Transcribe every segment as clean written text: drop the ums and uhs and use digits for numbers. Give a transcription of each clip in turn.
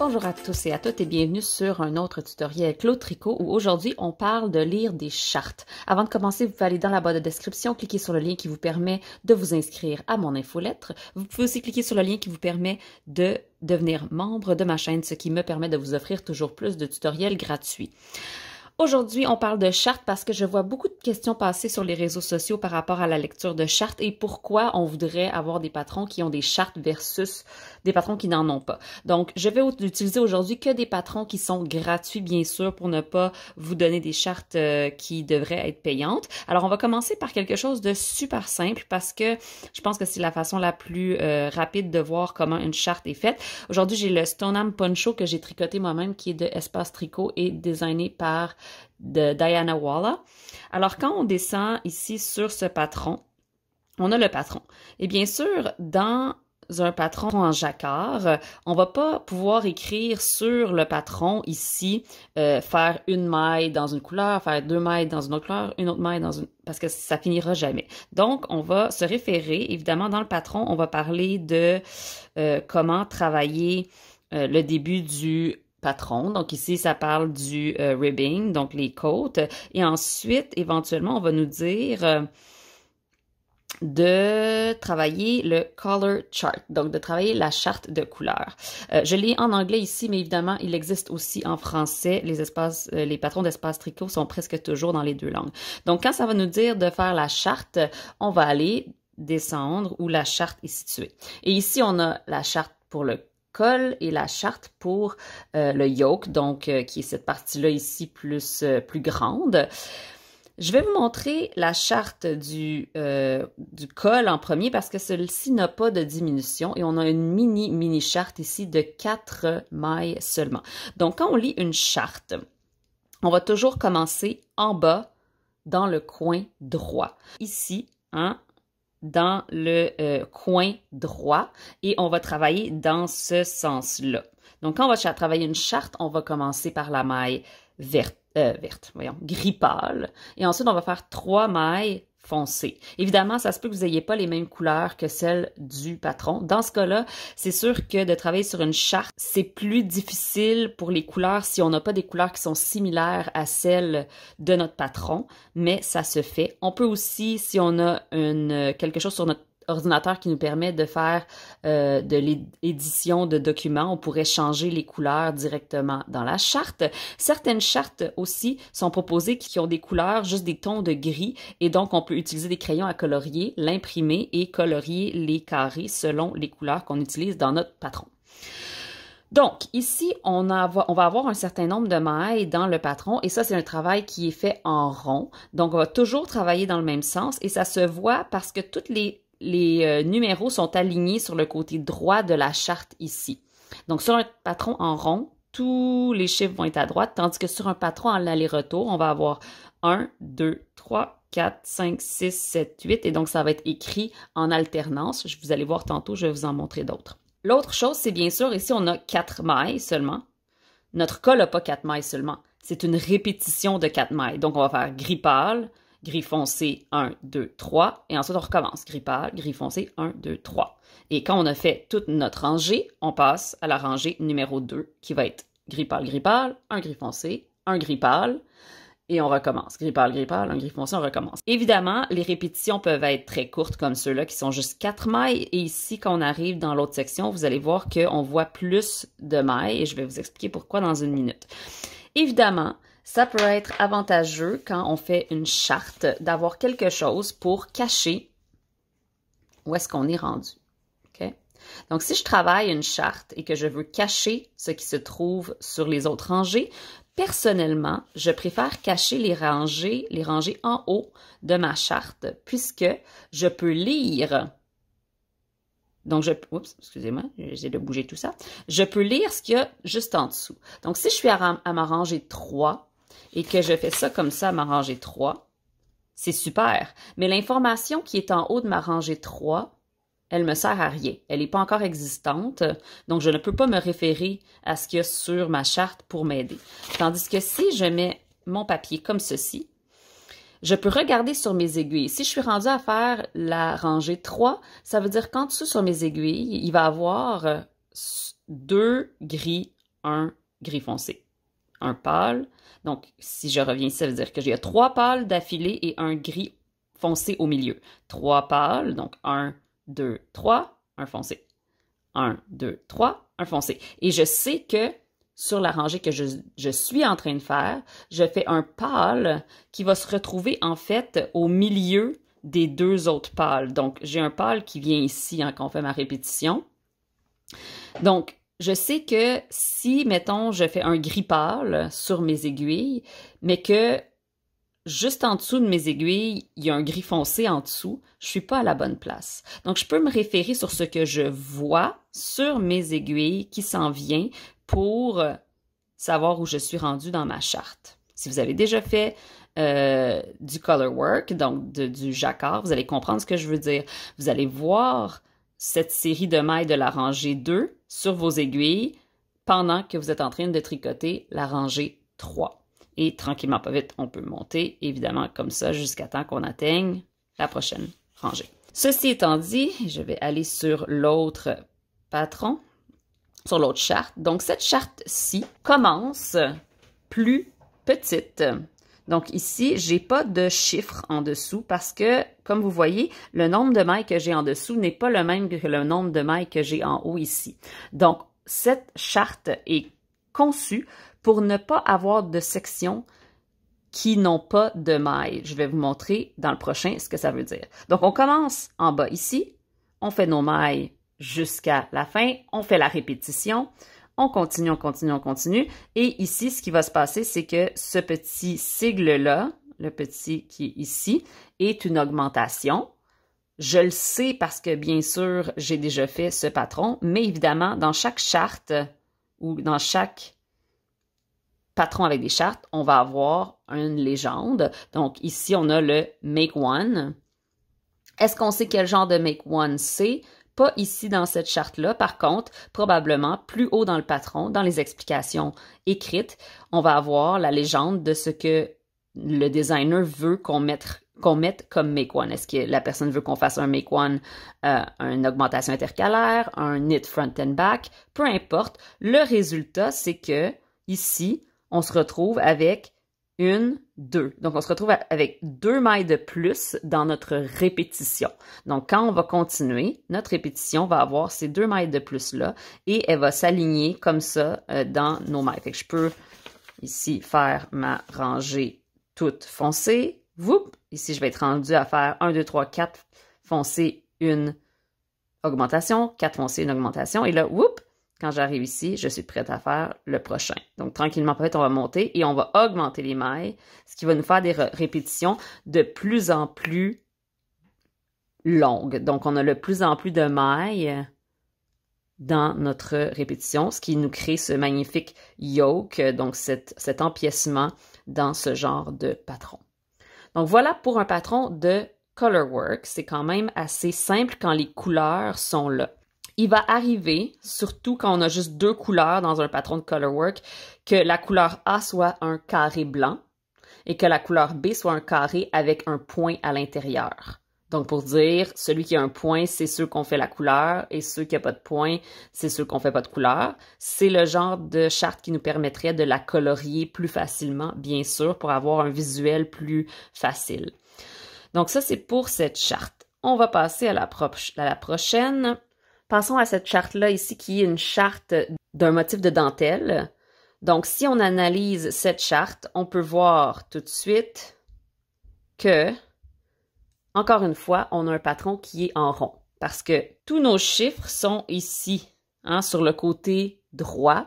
Bonjour à tous et à toutes et bienvenue sur un autre tutoriel Claude Tricot où aujourd'hui on parle de lire des chartes. Avant de commencer, vous pouvez aller dans la barre de description, cliquer sur le lien qui vous permet de vous inscrire à mon infolettre. Vous pouvez aussi cliquer sur le lien qui vous permet de devenir membre de ma chaîne, ce qui me permet de vous offrir toujours plus de tutoriels gratuits. Aujourd'hui, on parle de chartes parce que je vois beaucoup de questions passer sur les réseaux sociaux par rapport à la lecture de chartes et pourquoi on voudrait avoir des patrons qui ont des chartes versus des patrons qui n'en ont pas. Donc, je vais utiliser aujourd'hui que des patrons qui sont gratuits, bien sûr, pour ne pas vous donner des chartes qui devraient être payantes. Alors, on va commencer par quelque chose de super simple parce que je pense que c'est la façon la plus rapide de voir comment une charte est faite. Aujourd'hui, j'ai le Stoneham Poncho que j'ai tricoté moi-même qui est de Espace Tricot et designé par de Diana Walla. Alors, quand on descend ici sur ce patron, on a le patron. Et bien sûr, dans un patron en jacquard, on va pas pouvoir écrire sur le patron ici, faire une maille dans une couleur, faire deux mailles dans une autre couleur, une autre maille dans une... parce que ça finira jamais. Donc, on va se référer, évidemment, dans le patron, on va parler de comment travailler le début du patron. Donc ici, ça parle du ribbing, donc les côtes. Et ensuite, éventuellement, on va nous dire de travailler le color chart, donc de travailler la charte de couleurs. Je l'ai en anglais ici, mais évidemment, il existe aussi en français. Les patrons d'Espace Tricot sont presque toujours dans les deux langues. Donc, quand ça va nous dire de faire la charte, on va aller descendre où la charte est située. Et ici, on a la charte pour le col et la charte pour le yoke, donc qui est cette partie-là ici plus grande. Je vais vous montrer la charte du col en premier parce que celle-ci n'a pas de diminution et on a une mini charte ici de 4 mailles seulement. Donc, quand on lit une charte, on va toujours commencer en bas dans le coin droit. Ici, hein, dans le coin droit et on va travailler dans ce sens-là. Donc, quand on va travailler une charte, on va commencer par la maille gris pâle. Et ensuite, on va faire 3 mailles foncées. Évidemment, ça se peut que vous n'ayez pas les mêmes couleurs que celles du patron. Dans ce cas-là, c'est sûr que de travailler sur une charte, c'est plus difficile pour les couleurs si on n'a pas des couleurs qui sont similaires à celles de notre patron, mais ça se fait. On peut aussi, si on a quelque chose sur notre ordinateur qui nous permet de faire de l'édition de documents, on pourrait changer les couleurs directement dans la charte. Certaines chartes aussi sont proposées qui ont des couleurs, juste des tons de gris, et donc on peut utiliser des crayons à colorier, l'imprimer et colorier les carrés selon les couleurs qu'on utilise dans notre patron. Donc, ici, on va avoir un certain nombre de mailles dans le patron et ça, c'est un travail qui est fait en rond. Donc, on va toujours travailler dans le même sens et ça se voit parce que toutes les numéros sont alignés sur le côté droit de la charte ici. Donc, sur un patron en rond, tous les chiffres vont être à droite, tandis que sur un patron en aller-retour, on va avoir 1, 2, 3, 4, 5, 6, 7, 8, et donc ça va être écrit en alternance. Vous allez voir tantôt, je vais vous en montrer d'autres. L'autre chose, c'est bien sûr, ici, on a 4 mailles seulement. Notre col n'a pas 4 mailles seulement. C'est une répétition de 4 mailles. Donc, on va faire gris pâle, gris foncé, 1, 2, 3. Et ensuite, on recommence. Gris pâle, gris foncé, 1, 2, 3. Et quand on a fait toute notre rangée, on passe à la rangée numéro 2, qui va être gris pâle, un gris foncé, un gris pâle. Et on recommence. Gris pâle, un gris foncé, on recommence. Évidemment, les répétitions peuvent être très courtes comme ceux-là qui sont juste 4 mailles. Et ici, quand on arrive dans l'autre section, vous allez voir qu'on voit plus de mailles et je vais vous expliquer pourquoi dans une minute. Évidemment, ça peut être avantageux quand on fait une charte d'avoir quelque chose pour cacher où est-ce qu'on est rendu. Okay? Donc, si je travaille une charte et que je veux cacher ce qui se trouve sur les autres rangées, personnellement, je préfère cacher les rangées en haut de ma charte puisque je peux lire. Donc, oups, excusez-moi, j'essaie de bouger tout ça. Je peux lire ce qu'il y a juste en dessous. Donc, si je suis à ma rangée 3 et que je fais ça comme ça à ma rangée 3, c'est super. Mais l'information qui est en haut de ma rangée 3, elle me sert à rien. Elle n'est pas encore existante, donc je ne peux pas me référer à ce qu'il y a sur ma charte pour m'aider. Tandis que si je mets mon papier comme ceci, je peux regarder sur mes aiguilles. Si je suis rendue à faire la rangée 3, ça veut dire qu'en dessous sur mes aiguilles, il va y avoir 2 gris un gris foncé. Un pâle. Donc, si je reviens ici, ça veut dire que j'ai 3 pâles d'affilée et un gris foncé au milieu. 3 pâles, donc 1, 2, 3, un foncé. 1, 2, 3, un foncé. Et je sais que sur la rangée que je suis en train de faire, je fais un pâle qui va se retrouver en fait au milieu des 2 autres pâles. Donc, j'ai un pâle qui vient ici quand on fait ma répétition. Donc, je sais que si, mettons, je fais un gris pâle sur mes aiguilles, mais que juste en dessous de mes aiguilles, il y a un gris foncé en dessous, je suis pas à la bonne place. Donc, je peux me référer sur ce que je vois sur mes aiguilles qui s'en vient pour savoir où je suis rendue dans ma charte. Si vous avez déjà fait du color work, donc du jacquard, vous allez comprendre ce que je veux dire. Vous allez voir cette série de mailles de la rangée 2 sur vos aiguilles pendant que vous êtes en train de tricoter la rangée 3. Et tranquillement, pas vite, on peut monter, évidemment, comme ça, jusqu'à temps qu'on atteigne la prochaine rangée. Ceci étant dit, je vais aller sur l'autre patron, sur l'autre charte. Donc, cette charte-ci commence plus petite. Donc ici, j'ai pas de chiffre en dessous parce que, comme vous voyez, le nombre de mailles que j'ai en dessous n'est pas le même que le nombre de mailles que j'ai en haut ici. Donc, cette charte est conçue pour ne pas avoir de sections qui n'ont pas de mailles. Je vais vous montrer dans le prochain ce que ça veut dire. Donc, on commence en bas ici, on fait nos mailles jusqu'à la fin, on fait la répétition, on continue, on continue, on continue. Et ici, ce qui va se passer, c'est que ce petit sigle-là, le petit qui est ici, est une augmentation. Je le sais parce que, bien sûr, j'ai déjà fait ce patron, mais évidemment, dans chaque charte ou dans chaque patron avec des chartes, on va avoir une légende. Donc, ici, on a le Make One. Est-ce qu'on sait quel genre de Make One c'est? Pas ici dans cette charte-là. Par contre, probablement plus haut dans le patron, dans les explications écrites, on va avoir la légende de ce que le designer veut qu'on mette comme Make One. Est-ce que la personne veut qu'on fasse un Make One, une augmentation intercalaire, un knit front and back? Peu importe. Le résultat, c'est que ici, on se retrouve avec 1, 2. Donc, on se retrouve avec 2 mailles de plus dans notre répétition. Donc, quand on va continuer, notre répétition va avoir ces 2 mailles de plus-là et elle va s'aligner comme ça dans nos mailles. Fait que je peux ici faire ma rangée toute foncée. Whoop! Ici, je vais être rendue à faire 1, 2, 3, 4 foncées, une augmentation, 4 foncées, une augmentation. Et là, whoop! Quand j'arrive ici, je suis prête à faire le prochain. Donc, tranquillement, peut-être, on va monter et on va augmenter les mailles, ce qui va nous faire des répétitions de plus en plus longues. Donc, on a de plus en plus de mailles dans notre répétition, ce qui nous crée ce magnifique yoke, donc cet empiècement dans ce genre de patron. Donc, voilà pour un patron de color work. C'est quand même assez simple quand les couleurs sont là. Il va arriver, surtout quand on a juste 2 couleurs dans un patron de color work, que la couleur A soit un carré blanc et que la couleur B soit un carré avec un point à l'intérieur. Donc, pour dire, celui qui a un point, c'est ceux qu'on fait la couleur et ceux qui n'ont pas de point, c'est ceux qu'on fait pas de couleur. C'est le genre de charte qui nous permettrait de la colorier plus facilement, bien sûr, pour avoir un visuel plus facile. Donc, ça, c'est pour cette charte. On va passer à la prochaine. Passons à cette charte-là ici qui est une charte d'un motif de dentelle. Donc, si on analyse cette charte, on peut voir tout de suite que, encore une fois, on a un patron qui est en rond. Parce que tous nos chiffres sont ici, sur le côté droit.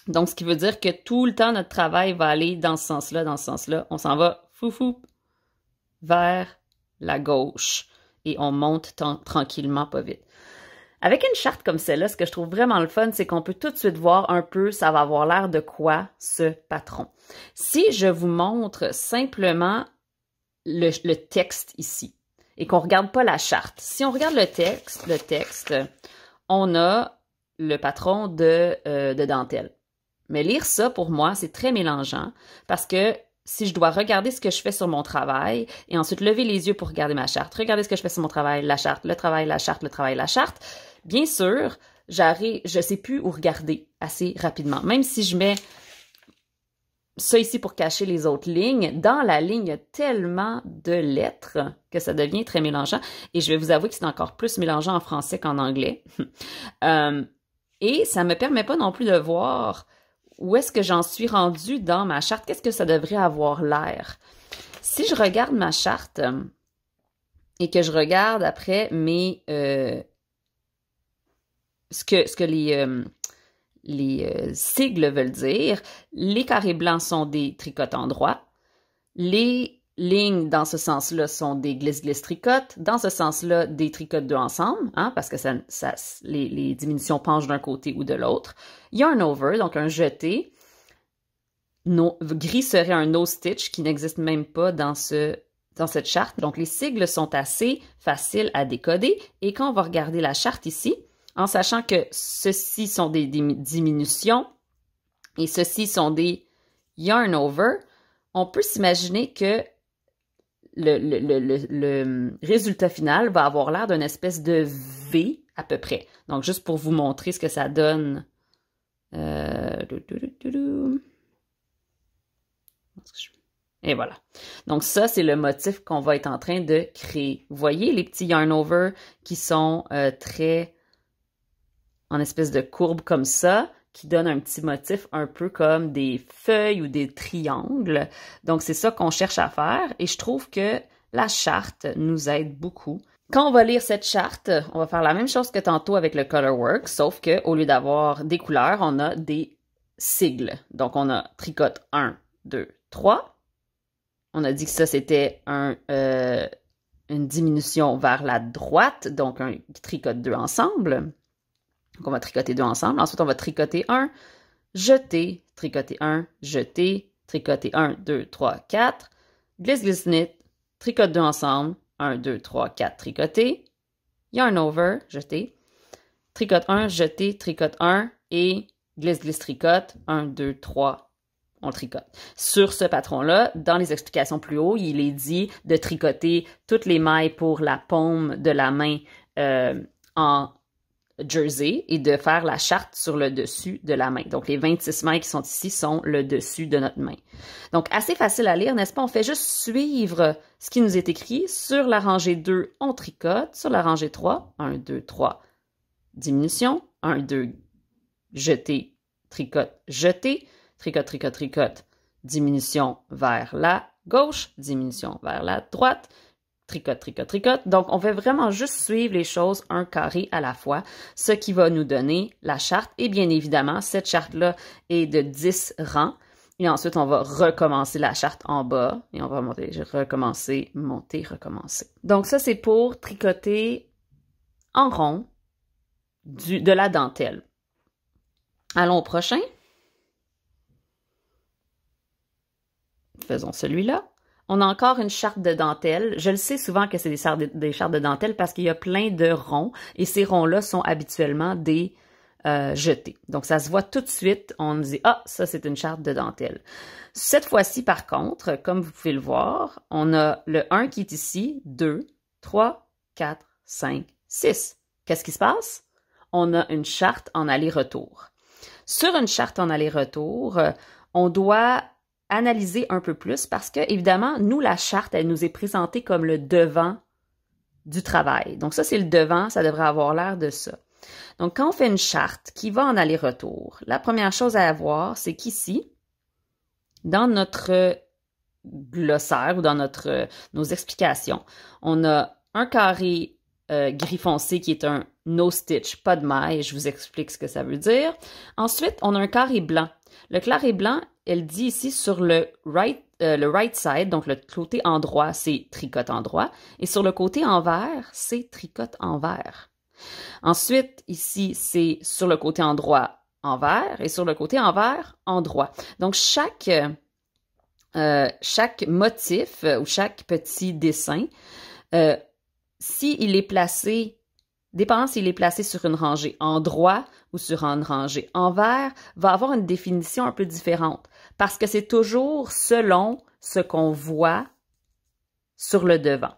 Donc, ce qui veut dire que tout le temps, notre travail va aller dans ce sens-là, dans ce sens-là. On s'en va foufou vers la gauche et on monte tranquillement, pas vite. Avec une charte comme celle-là, ce que je trouve vraiment le fun, c'est qu'on peut tout de suite voir un peu, ça va avoir l'air de quoi ce patron. Si je vous montre simplement le texte ici et qu'on ne regarde pas la charte, si on regarde le texte, on a le patron de dentelle. Mais lire ça, pour moi, c'est très mélangeant parce que si je dois regarder ce que je fais sur mon travail et ensuite lever les yeux pour regarder ma charte, regarder ce que je fais sur mon travail, la charte, le travail, la charte, le travail, la charte, bien sûr, je sais plus où regarder assez rapidement. Même si je mets ça ici pour cacher les autres lignes, dans la ligne, il y a tellement de lettres que ça devient très mélangeant. Et je vais vous avouer que c'est encore plus mélangeant en français qu'en anglais. Et ça me permet pas non plus de voir où est-ce que j'en suis rendue dans ma charte. Qu'est-ce que ça devrait avoir l'air? Si je regarde ma charte et que je regarde après mes ce que les sigles veulent dire, les carrés blancs sont des tricotes endroits, les lignes dans ce sens-là sont des glisse-glisse tricotes, dans ce sens-là des tricotes deux ensemble, hein, parce que les diminutions penchent d'un côté ou de l'autre. Yarn over, donc un jeté. Gris serait un no stitch qui n'existe même pas dans cette charte. Donc les sigles sont assez faciles à décoder et quand on va regarder la charte ici, en sachant que ceux-ci sont des diminutions et ceux-ci sont des yarn over, on peut s'imaginer que le résultat final va avoir l'air d'une espèce de V à peu près. Donc, juste pour vous montrer ce que ça donne. Et voilà. Donc ça, c'est le motif qu'on va être en train de créer. Vous voyez les petits yarn over qui sont très en espèce de courbe comme ça, qui donne un petit motif un peu comme des feuilles ou des triangles. Donc, c'est ça qu'on cherche à faire et je trouve que la charte nous aide beaucoup. Quand on va lire cette charte, on va faire la même chose que tantôt avec le Colorwork, sauf qu'au lieu d'avoir des couleurs, on a des sigles. Donc, on a tricote 1, 2, 3. On a dit que ça, c'était une diminution vers la droite, donc un tricote 2 ensemble. Donc, on va tricoter 2 ensemble. Ensuite, on va tricoter 1, jeter, tricoter 1, jeter, tricoter 1, 2, 3, 4, glisse, glisse, knit, tricote 2 ensemble, 1, 2, 3, 4, tricoter, yarn over, jeter, tricote 1, jeter, tricote 1 et glisse, glisse, tricote, 1, 2, 3, on tricote. Sur ce patron-là, dans les explications plus haut, il est dit de tricoter toutes les mailles pour la paume de la main en jersey et de faire la charte sur le dessus de la main. Donc, les 26 mailles qui sont ici sont le dessus de notre main. Donc, assez facile à lire, n'est-ce pas? On fait juste suivre ce qui nous est écrit. Sur la rangée 2, on tricote. Sur la rangée 3, 1, 2, 3, diminution. 1, 2, jeter, tricote, jeter. Tricote, tricote, tricote, diminution vers la gauche, diminution vers la droite. Tricote, tricote, tricote. Donc, on va vraiment juste suivre les choses un carré à la fois, ce qui va nous donner la charte. Et bien évidemment, cette charte-là est de 10 rangs. Et ensuite, on va recommencer la charte en bas. Et on va monter, recommencer, monter, recommencer. Donc, ça, c'est pour tricoter en rond de la dentelle. Allons au prochain. Faisons celui-là. On a encore une charte de dentelle. Je le sais souvent que c'est des chartes de dentelle parce qu'il y a plein de ronds et ces ronds-là sont habituellement des jetés. Donc, ça se voit tout de suite. On dit « Ah, ça, c'est une charte de dentelle. » Cette fois-ci, par contre, comme vous pouvez le voir, on a le 1 qui est ici, 2, 3, 4, 5, 6. Qu'est-ce qui se passe? On a une charte en aller-retour. Sur une charte en aller-retour, on doit analyser un peu plus parce que, évidemment, nous, la charte, elle nous est présentée comme le devant du travail. Donc ça, c'est le devant, ça devrait avoir l'air de ça. Donc, quand on fait une charte qui va en aller-retour, la première chose à avoir, c'est qu'ici, dans notre glossaire ou dans nos explications, on a un carré gris foncé qui est un no stitch, pas de maille, je vous explique ce que ça veut dire. Ensuite, on a un carré blanc. Le carré blanc, elle dit ici sur le right side, donc le côté endroit, c'est tricote endroit, et sur le côté envers, c'est tricote envers. Ensuite, ici, c'est sur le côté endroit, envers, et sur le côté envers, endroit. Donc, chaque motif ou chaque petit dessin, s'il est placé, dépendant s'il est placé sur une rangée endroit ou sur une rangée envers, va avoir une définition un peu différente parce que c'est toujours selon ce qu'on voit sur le devant.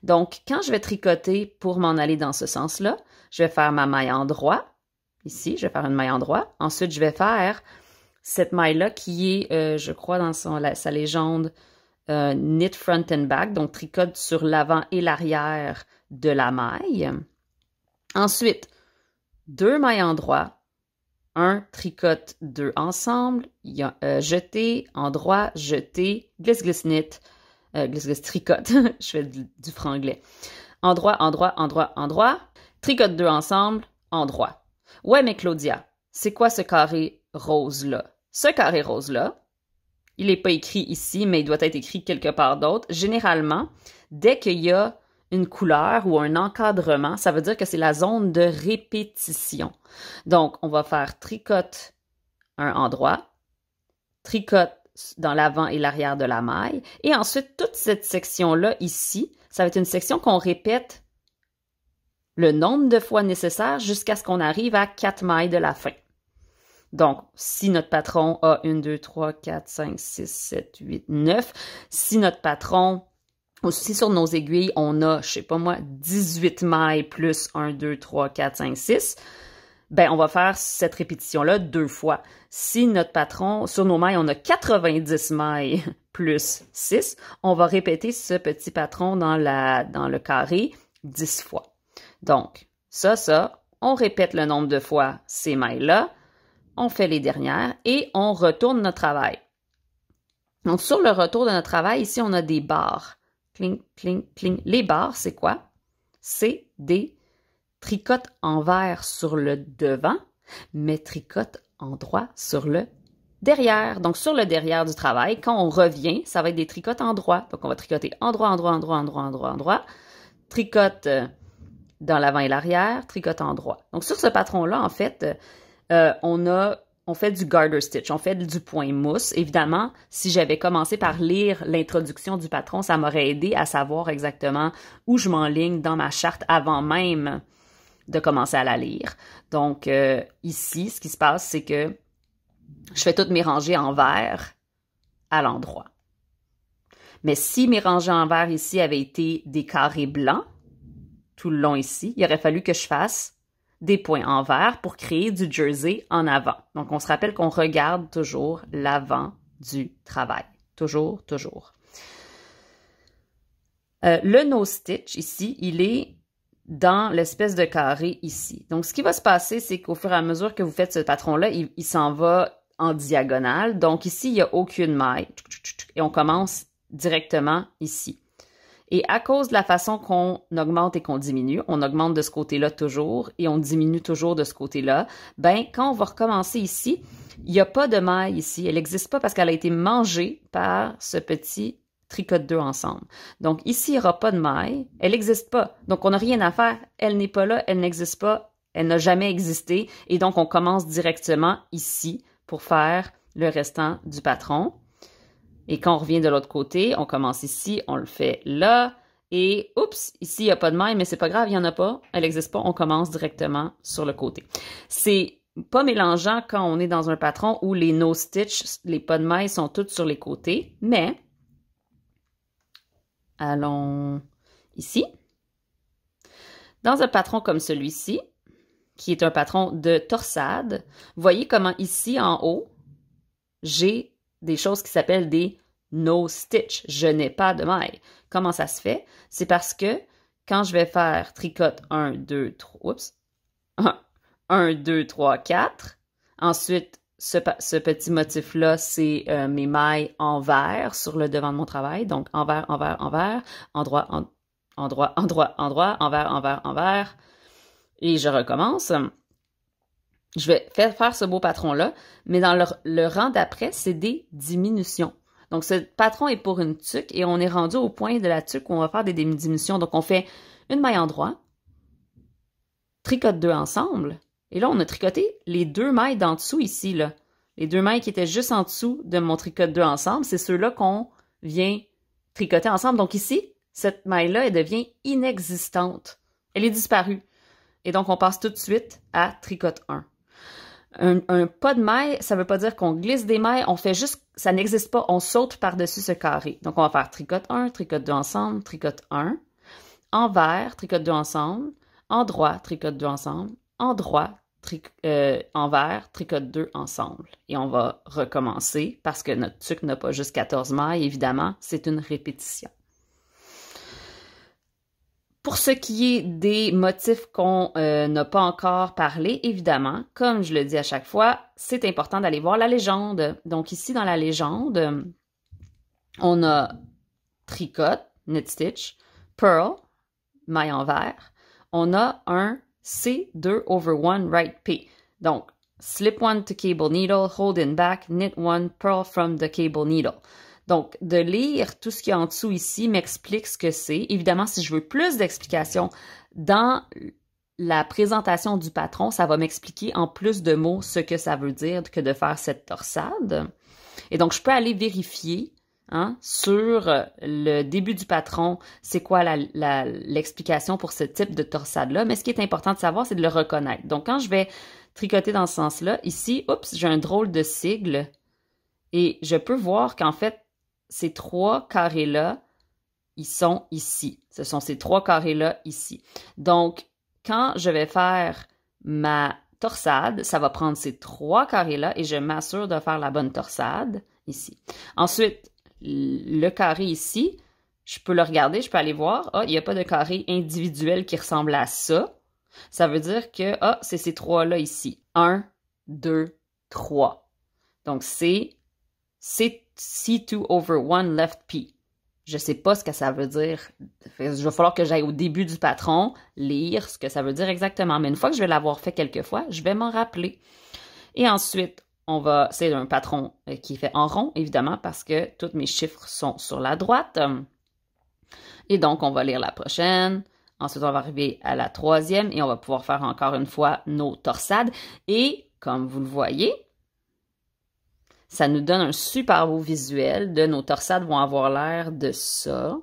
Donc, quand je vais tricoter pour m'en aller dans ce sens-là, je vais faire ma maille endroit, Ici, je vais faire une maille endroit. Ensuite, je vais faire cette maille-là qui est, je crois, dans sa légende, knit front and back, donc tricote sur l'avant et l'arrière de la maille. Ensuite, 2 mailles endroit, un tricote 2 ensemble, il y a jeté, endroit, jeté, glisse knit, glisse tricote, je fais du franglais. Endroit, endroit, endroit, endroit, tricote 2 ensemble, endroit. Ouais, mais Claudia, c'est quoi ce carré rose-là? Ce carré rose-là, il n'est pas écrit ici, mais il doit être écrit quelque part d'autre. Généralement, dès qu'il y a une couleur ou un encadrement, ça veut dire que c'est la zone de répétition. Donc, on va faire tricote un endroit, tricote dans l'avant et l'arrière de la maille, et ensuite, toute cette section-là ici, ça va être une section qu'on répète le nombre de fois nécessaire jusqu'à ce qu'on arrive à 4 mailles de la fin. Donc, si notre patron a 1, 2, 3, 4, 5, 6, 7, 8, 9, si notre patron, aussi sur nos aiguilles, on a, je sais pas moi, 18 mailles plus 1, 2, 3, 4, 5, 6, ben on va faire cette répétition-là 2 fois. Si notre patron, sur nos mailles, on a 90 mailles plus 6, on va répéter ce petit patron dans le carré 10 fois. Donc, ça, on répète le nombre de fois ces mailles-là, on fait les dernières et on retourne notre travail. Donc, sur le retour de notre travail, ici, on a des barres. Cling, cling, cling. Les barres, c'est quoi? C'est des tricotes envers sur le devant, mais tricotes endroit sur le derrière. Donc, sur le derrière du travail, quand on revient, ça va être des tricotes endroit. Donc, on va tricoter endroit, endroit, endroit, endroit, endroit, endroit. Tricote dans l'avant et l'arrière, tricote endroit. Donc, sur ce patron-là, en fait, on fait du garter stitch, on fait du point mousse. Évidemment, si j'avais commencé par lire l'introduction du patron, ça m'aurait aidé à savoir exactement où je m'enligne dans ma charte avant même de commencer à la lire. Donc, ici, ce qui se passe, c'est que je fais toutes mes rangées en vert à l'endroit. Mais si mes rangées en vert ici avaient été des carrés blancs, tout le long ici, il aurait fallu que je fasse des points en vert pour créer du jersey en avant. Donc, on se rappelle qu'on regarde toujours l'avant du travail. Toujours, toujours. Le nose stitch, ici, il est dans l'espèce de carré ici. Donc, ce qui va se passer, c'est qu'au fur et à mesure que vous faites ce patron-là, il s'en va en diagonale. Donc, ici, il n'y a aucune maille. Et on commence directement ici. Et à cause de la façon qu'on augmente et qu'on diminue, on augmente de ce côté-là toujours et on diminue toujours de ce côté-là, ben quand on va recommencer ici, il n'y a pas de maille ici. Elle n'existe pas parce qu'elle a été mangée par ce petit tricote 2 ensemble. Donc ici, il n'y aura pas de maille. Elle n'existe pas. Donc on n'a rien à faire. Elle n'est pas là, elle n'existe pas, elle n'a jamais existé. Et donc on commence directement ici pour faire le restant du patron. Et quand on revient de l'autre côté, on commence ici, on le fait là, et oups, ici, il n'y a pas de maille, mais c'est pas grave, il n'y en a pas, elle n'existe pas, on commence directement sur le côté. C'est pas mélangeant quand on est dans un patron où les nose stitch, les pas de maille sont toutes sur les côtés, mais allons ici. Dans un patron comme celui-ci, qui est un patron de torsade, voyez comment ici, en haut, j'ai des choses qui s'appellent des nose stitch. Je n'ai pas de maille. Comment ça se fait? C'est parce que quand je vais faire tricote 1, 2, 3, oups, 1, 2, 3, 4, ensuite, ce petit motif-là, c'est mes mailles en vert sur le devant de mon travail. Donc, envers, envers, envers, endroit, endroit, endroit, endroit, envers, envers, envers. Et je recommence. Je vais faire ce beau patron-là, mais dans le rang d'après, c'est des diminutions. Donc, ce patron est pour une tuque et on est rendu au point de la tuque où on va faire des diminutions. Donc, on fait une maille endroit, tricote 2 ensemble, et là, on a tricoté les 2 mailles d'en dessous ici, là. Les 2 mailles qui étaient juste en dessous de mon tricote 2 ensemble, c'est ceux-là qu'on vient tricoter ensemble. Donc ici, cette maille-là, elle devient inexistante. Elle est disparue. Et donc, on passe tout de suite à tricote 1. Un pas de maille, ça veut pas dire qu'on glisse des mailles, on fait juste, ça n'existe pas, on saute par-dessus ce carré. Donc, on va faire tricote 1, tricote 2 ensemble, tricote 1, envers, tricote 2 ensemble, endroit, tricote 2 ensemble, endroit, envers, tricote 2 ensemble. Et on va recommencer parce que notre tuque n'a pas juste 14 mailles, évidemment, c'est une répétition. Pour ce qui est des motifs qu'on n'a pas encore parlé, évidemment, comme je le dis à chaque fois, c'est important d'aller voir la légende. Donc ici, dans la légende, on a tricote, knit stitch, purl, maille envers. On a un C2/1 right P. Donc, slip one to cable needle, hold in back, knit one, purl from the cable needle. Donc, de lire tout ce qu'il y a en dessous ici m'explique ce que c'est. Évidemment, si je veux plus d'explications dans la présentation du patron, ça va m'expliquer en plus de mots ce que ça veut dire que de faire cette torsade. Et donc, je peux aller vérifier sur le début du patron, c'est quoi l'explication pour ce type de torsade-là. Mais ce qui est important de savoir, c'est de le reconnaître. Donc, quand je vais tricoter dans ce sens-là, ici, oups, j'ai un drôle de sigle. Et je peux voir qu'en fait, ces 3 carrés-là, ils sont ici. Ce sont ces 3 carrés-là ici. Donc, quand je vais faire ma torsade, ça va prendre ces 3 carrés-là et je m'assure de faire la bonne torsade ici. Ensuite, le carré ici, je peux le regarder, je peux aller voir. Ah, il n'y a pas de carré individuel qui ressemble à ça. Ça veut dire que, c'est ces 3-là ici. 1, 2, 3. Donc, c'est C2/1 left P. Je ne sais pas ce que ça veut dire. Il va falloir que j'aille au début du patron, lire ce que ça veut dire exactement. Mais une fois que je vais l'avoir fait quelques fois, je vais m'en rappeler. Et ensuite, c'est un patron qui est fait en rond, évidemment, parce que tous mes chiffres sont sur la droite. Et donc, on va lire la prochaine. Ensuite, on va arriver à la 3e et on va pouvoir faire encore une fois nos torsades. Et, comme vous le voyez, ça nous donne un super beau visuel de nos torsades vont avoir l'air de ça.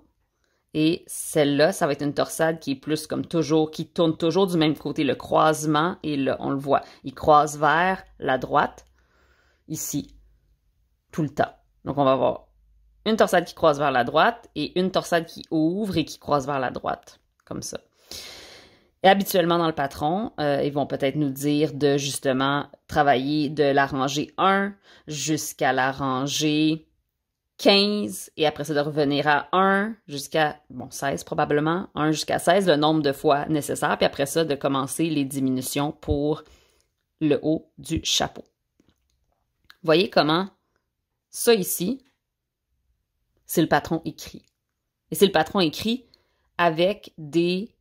Et celle-là, ça va être une torsade qui est plus comme toujours, qui tourne toujours du même côté. Le croisement, et là, on le voit, il croise vers la droite, ici, tout le temps. Donc, on va avoir une torsade qui croise vers la droite et une torsade qui ouvre et qui croise vers la droite, comme ça. Et habituellement, dans le patron, ils vont peut-être nous dire de, justement, travailler de la rangée 1 jusqu'à la rangée 15, et après ça, de revenir à 1 jusqu'à, 16 probablement, 1 jusqu'à 16, le nombre de fois nécessaire, puis après ça, de commencer les diminutions pour le haut du chapeau. Voyez comment ça ici, c'est le patron écrit. Et c'est le patron écrit avec des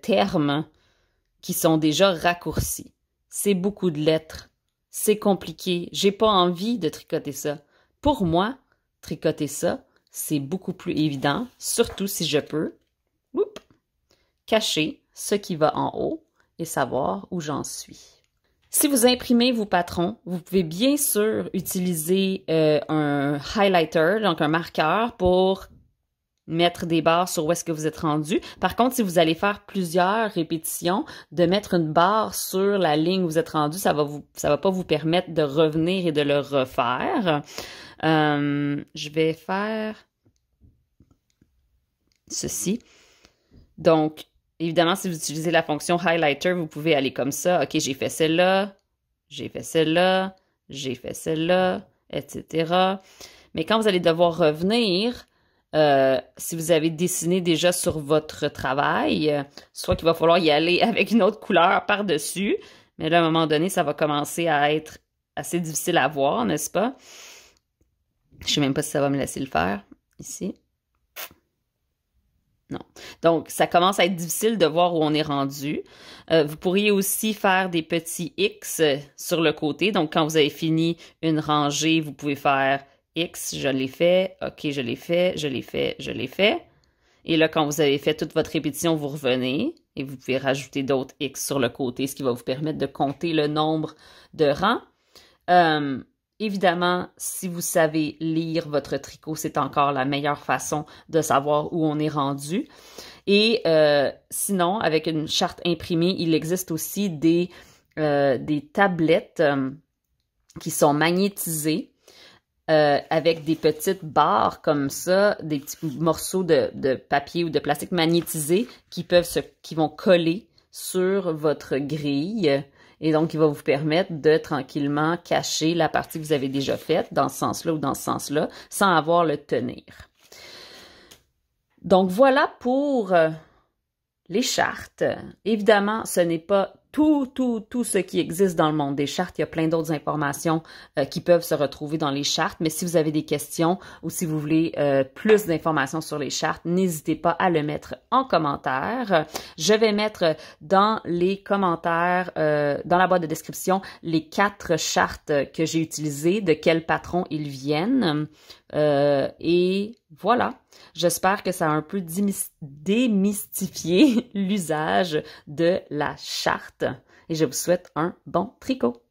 termes qui sont déjà raccourcis. C'est beaucoup de lettres. C'est compliqué. J'ai pas envie de tricoter ça. Pour moi, tricoter ça, c'est beaucoup plus évident, surtout si je peux cacher ce qui va en haut et savoir où j'en suis. Si vous imprimez vos patrons, vous pouvez bien sûr utiliser un highlighter, donc un marqueur pour mettre des barres sur où est-ce que vous êtes rendu. Par contre, si vous allez faire plusieurs répétitions, de mettre une barre sur la ligne où vous êtes rendu, ça va pas vous permettre de revenir et de le refaire. Je vais faire ceci. Donc, évidemment, si vous utilisez la fonction highlighter, vous pouvez aller comme ça. OK, j'ai fait celle-là, j'ai fait celle-là, j'ai fait celle-là, etc. Mais quand vous allez devoir revenir, si vous avez dessiné déjà sur votre travail, soit qu'il va falloir y aller avec une autre couleur par-dessus, mais là, à un moment donné, ça va commencer à être assez difficile à voir, n'est-ce pas? Je ne sais même pas si ça va me laisser le faire, ici. Non. Donc, ça commence à être difficile de voir où on est rendu. Vous pourriez aussi faire des petits X sur le côté. Donc, quand vous avez fini une rangée, vous pouvez faire X, je l'ai fait, OK, je l'ai fait, je l'ai fait, je l'ai fait. Et là, quand vous avez fait toute votre répétition, vous revenez et vous pouvez rajouter d'autres X sur le côté, ce qui va vous permettre de compter le nombre de rangs. Évidemment, si vous savez lire votre tricot, c'est encore la meilleure façon de savoir où on est rendu. Et sinon, avec une charte imprimée, il existe aussi des tablettes qui sont magnétisées avec des petites barres comme ça, des petits morceaux de papier ou de plastique magnétisé qui vont coller sur votre grille Et donc, il va vous permettre de tranquillement cacher la partie que vous avez déjà faite dans ce sens-là ou dans ce sens-là, sans avoir le tenir. Donc, voilà pour les chartes. Évidemment, ce n'est pas tout ce qui existe dans le monde des chartes. Il y a plein d'autres informations qui peuvent se retrouver dans les chartes, mais si vous avez des questions ou si vous voulez plus d'informations sur les chartes, n'hésitez pas à le mettre en commentaire. Je vais mettre dans les commentaires, dans la boîte de description, les 4 chartes que j'ai utilisées, de quel patron ils viennent. Et voilà, j'espère que ça a un peu démystifié l'usage de la charte et je vous souhaite un bon tricot.